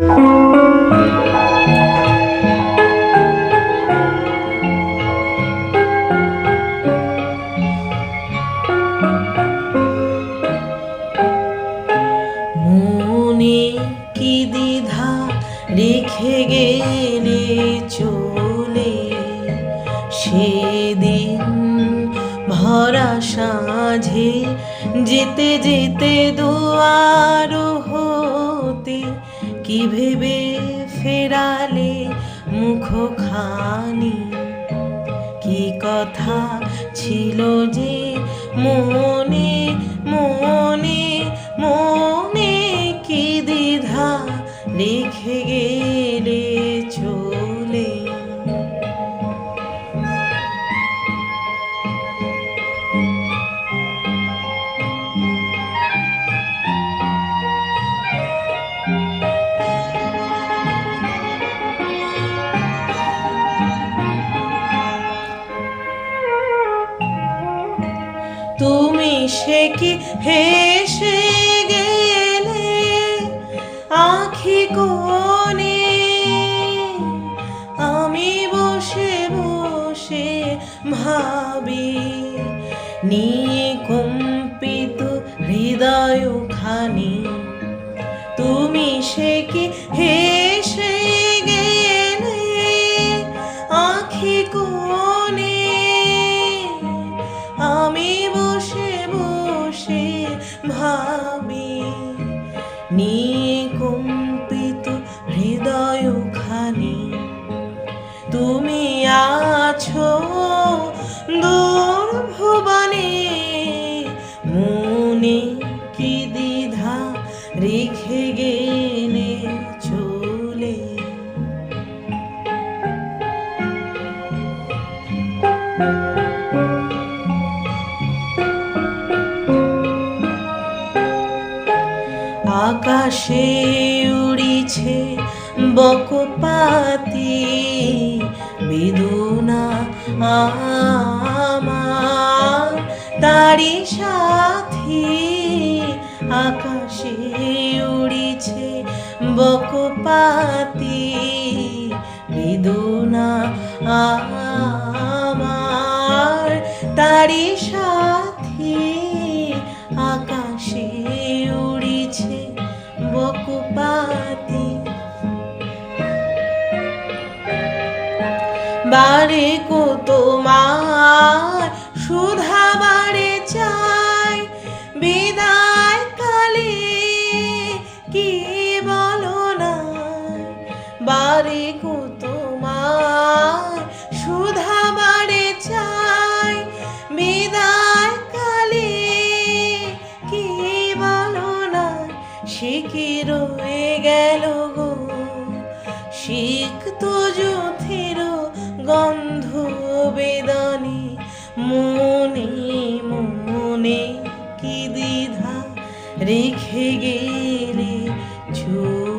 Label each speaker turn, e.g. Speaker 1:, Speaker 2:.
Speaker 1: মনে কি দ্বিধা রেখে গেলে চলে, সেদিন ভরা সাঁঝে যেতে যেতে দুয়ার হতে কি ভেবে ফেরালে মুখখানি? কি কথা ছিল যে মনে মনে মনে, কি দ্বিধা রেখে গেলে চলে। তুমি সে কি হেসে গেলে আঁখি কোণে, আমি বসে বসে ভাবি নিয়ে কম্পিত হৃদয়খানি। তুমি সে কি হেসে গেলে আঁখি কোণে, আমি বসে বসে ভাবি নিয়ে কম্পিত হৃদয়খানি। তুমি আছো দূর ভুবনে, মনে কি দ্বিধা রেখে গেলে চলে। আকাশে উড়িছে বকপাতি বেদনা আমার তারি সাথী। আকাশে উড়িছে বকপাতি বেদনা আমার তারি সাথী। আকাশে উড়িছে বকপাতি, বারে কো তোমার সুধা বারে চাই, বিদায় কালে কি বলো না। বারে কো তোমার সুধা বারে চাই, বিদায় কালে কি বলো না। সে কি রয়ে গেল গো সিক্ত যুথের গন্ধ বেদনে, মনে মনে কি দ্বিধা রেখে গেলে চলে।